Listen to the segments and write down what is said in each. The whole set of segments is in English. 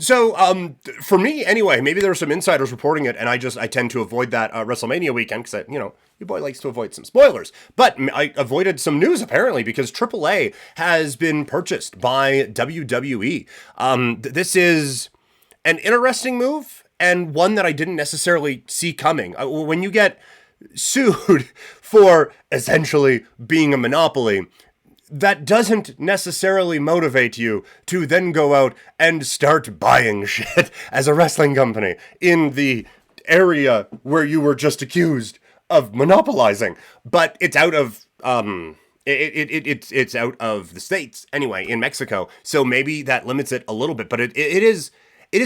So, for me, anyway, maybe there were some insiders reporting it, and I tend to avoid that WrestleMania weekend because, your boy likes to avoid some spoilers. But I avoided some news apparently because AAA has been purchased by WWE. This is an interesting move and one that I didn't necessarily see coming. When you get sued for essentially being a monopoly, that doesn't necessarily motivate you to then go out and start buying shit as a wrestling company in the area where you were just accused of monopolizing. But it's out of it's out of the States anyway, in Mexico. So maybe that limits it a little bit. But it is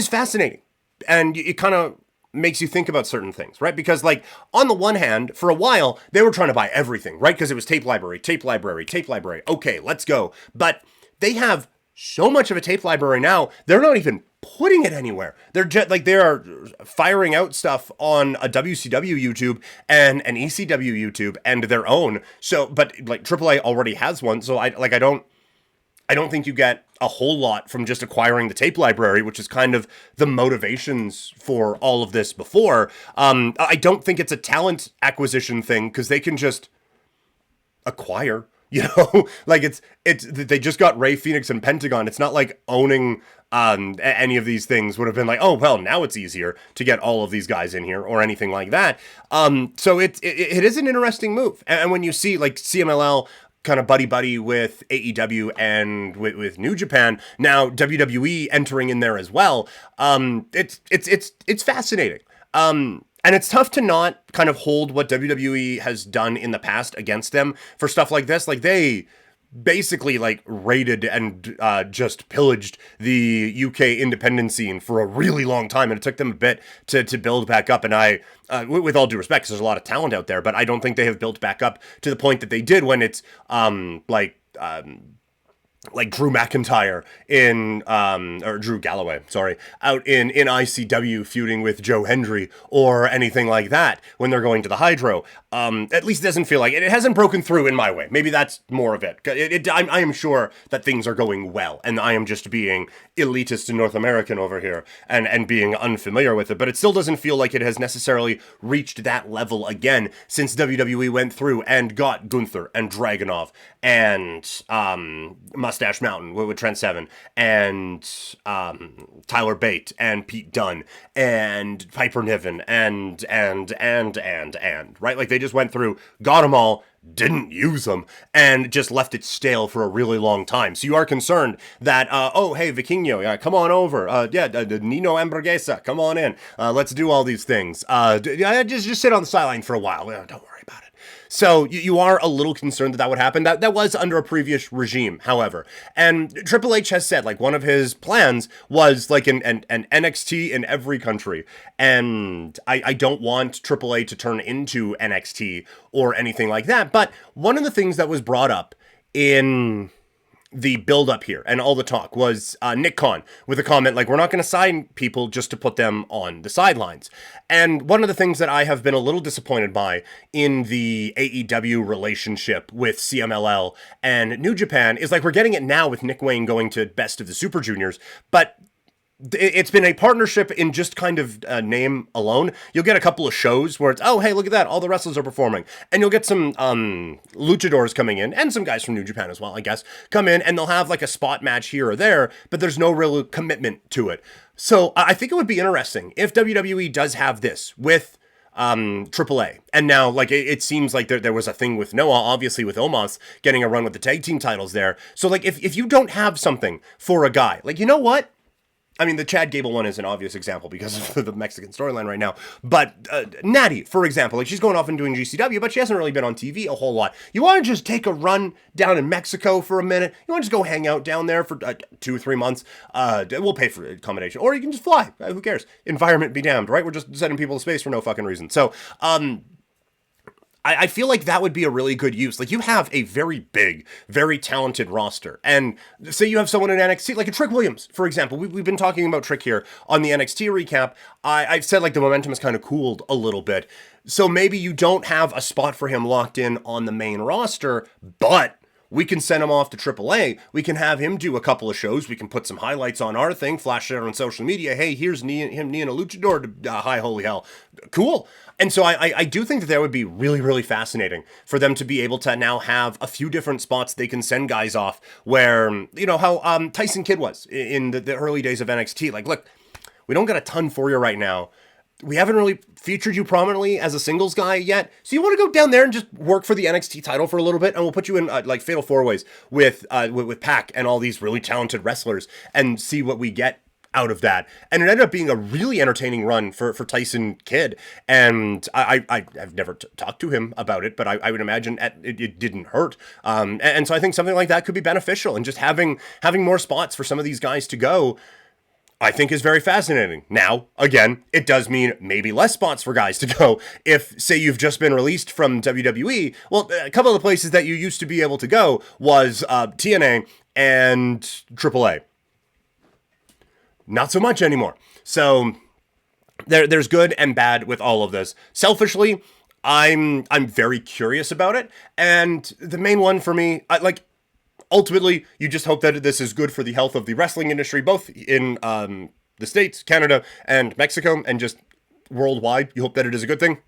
fascinating, and it kind of makes you think about certain things, right? Because, like, on the one hand, for a while, they were trying to buy everything, right? Because it was tape library, tape library, tape library. Okay, let's go. But they have so much of a tape library now, they're not even putting it anywhere. They're just, like, they are firing out stuff on a WCW YouTube and an ECW YouTube and their own. So, but, like, AAA already has one, so I don't think you get a whole lot from just acquiring the tape library, which is kind of the motivations for all of this before. I don't think it's a talent acquisition thing because they can just acquire, like it's they just got Ray Phoenix and Pentagon. It's not like owning any of these things would have been like, oh, well, now it's easier to get all of these guys in here or anything like that. So it is an interesting move. And when you see like CMLL kind of buddy with AEW and with New Japan, now WWE entering in there as well. It's fascinating. And it's tough to not kind of hold what WWE has done in the past against them for stuff like this. Like, they basically like raided and just pillaged the UK independent scene for a really long time, and it took them a bit to build back up. And I, with all due respect, 'cause there's a lot of talent out there, but I don't think they have built back up to the point that they did when it's like Drew McIntyre or Drew Galloway, sorry, out in ICW feuding with Joe Hendry or anything like that when they're going to the Hydro. At least it doesn't feel like it. It hasn't broken through in my way. Maybe that's more of it. I am sure that things are going well, and I am just being elitist and North American over here and being unfamiliar with it. But it still doesn't feel like it has necessarily reached that level again since WWE went through and got Gunther and Dragunov and Mustache Mountain with Trent Seven and Tyler Bate and Pete Dunne and Piper Niven and right, like they just went through, got them all, didn't use them, and just left it stale for a really long time. So you are concerned that, oh, hey, Vikingo, come on over. Nino Hamburguesa, come on in. Let's do all these things. Just sit on the sideline for a while. Don't worry about it. So you are a little concerned that would happen. That was under a previous regime, however. And Triple H has said, like, one of his plans was like an NXT in every country. And I don't want Triple A to turn into NXT or anything like that. But one of the things that was brought up in the build up here and all the talk was Nick Khan with a comment like, we're not going to sign people just to put them on the sidelines. And one of the things that I have been a little disappointed by in the AEW relationship with CMLL and New Japan is, like, we're getting it now with Nick Wayne going to Best of the Super Juniors, but it's been a partnership in just kind of name alone. You'll get a couple of shows where it's, oh, hey, look at that, all the wrestlers are performing. And you'll get some luchadors coming in, and some guys from New Japan as well, I guess, come in, and they'll have like a spot match here or there, but there's no real commitment to it. So I think it would be interesting if WWE does have this with AAA. And now, like, it seems like there was a thing with Noah, obviously with Omos getting a run with the tag team titles there. So, like, if you don't have something for a guy, like, you know what? I mean, the Chad Gable one is an obvious example because of the Mexican storyline right now. But Natty, for example, like, she's going off and doing GCW, but she hasn't really been on TV a whole lot. You want to just take a run down in Mexico for a minute? You want to just go hang out down there for 2 or 3 months? We'll pay for accommodation. Or you can just fly. Who cares? Environment be damned, right? We're just sending people to space for no fucking reason. So, I feel like that would be a really good use. Like, you have a very big, very talented roster. And say you have someone in NXT, like a Trick Williams, for example. We've been talking about Trick here on the NXT recap. I've said, like, the momentum has kind of cooled a little bit. So maybe you don't have a spot for him locked in on the main roster, but we can send him off to AAA. We can have him do a couple of shows. We can put some highlights on our thing, flash it out on social media. Hey, here's him kneeing a luchador to hi, holy hell. Cool. And so I do think that would be really, really fascinating for them to be able to now have a few different spots they can send guys off where, you know, how Tyson Kidd was in the early days of NXT. Like, look, we don't got a ton for you right now. We haven't really featured you prominently as a singles guy yet. So you want to go down there and just work for the NXT title for a little bit, and we'll put you in like Fatal 4-Ways with Pac and all these really talented wrestlers and see what we get out of that. And it ended up being a really entertaining run for Tyson Kidd. And I've never talked to him about it, but I would imagine it didn't hurt. And so I think something like that could be beneficial, and just having more spots for some of these guys to go, I think is very fascinating. Now, again, it does mean maybe less spots for guys to go. If, say, you've just been released from WWE, well, a couple of the places that you used to be able to go was TNA and AAA. Not so much anymore. So there's good and bad with all of this. Selfishly, I'm very curious about it. And the main one for me, ultimately, you just hope that this is good for the health of the wrestling industry, both in the States, Canada, and Mexico, and just worldwide. You hope that it is a good thing.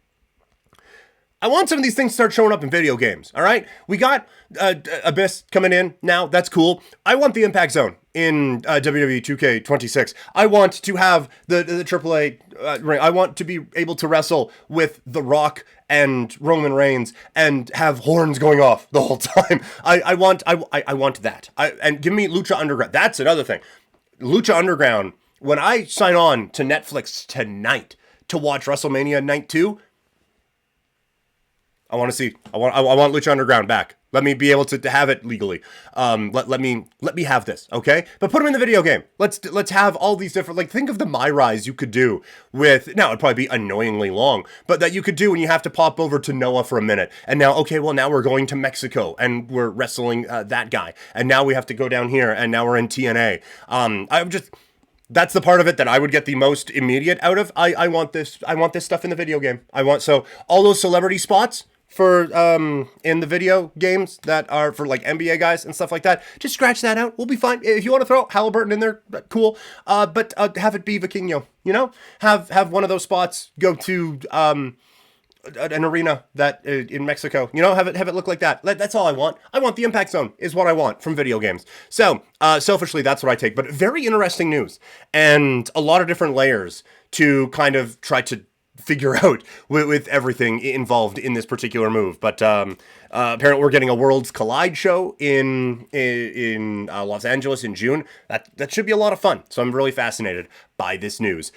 I want some of these things to start showing up in video games, all right? We got Abyss coming in now. That's cool. I want the Impact Zone in WWE 2K26. I want to have the AAA ring. I want to be able to wrestle with The Rock and Roman Reigns and have horns going off the whole time. I want that. And give me Lucha Underground. That's another thing. Lucha Underground, when I sign on to Netflix tonight to watch WrestleMania Night 2, I want Lucha Underground back. Let me be able to have it legally. Let me have this, okay? But put them in the video game. Let's have all these different, like, think of the My Rise you could do with, now it'd probably be annoyingly long, but that you could do when you have to pop over to Noah for a minute. And now, okay, well, now we're going to Mexico and we're wrestling that guy. And now we have to go down here and now we're in TNA. That's the part of it that I would get the most immediate out of. I want this stuff in the video game. So all those celebrity spots for in the video games that are for like NBA guys and stuff like that, just scratch that out. We'll be fine. If you want to throw Halliburton in there, cool. But have it be Vikingo, you know? Have one of those spots go to an arena that in Mexico, you know, have it look like that. That's all I want. I want the Impact Zone is what I want from video games. So selfishly, that's what I take. But very interesting news and a lot of different layers to kind of try to figure out with everything involved in this particular move. But apparently we're getting a Worlds Collide show in Los Angeles in June. That should be a lot of fun. So I'm really fascinated by this news.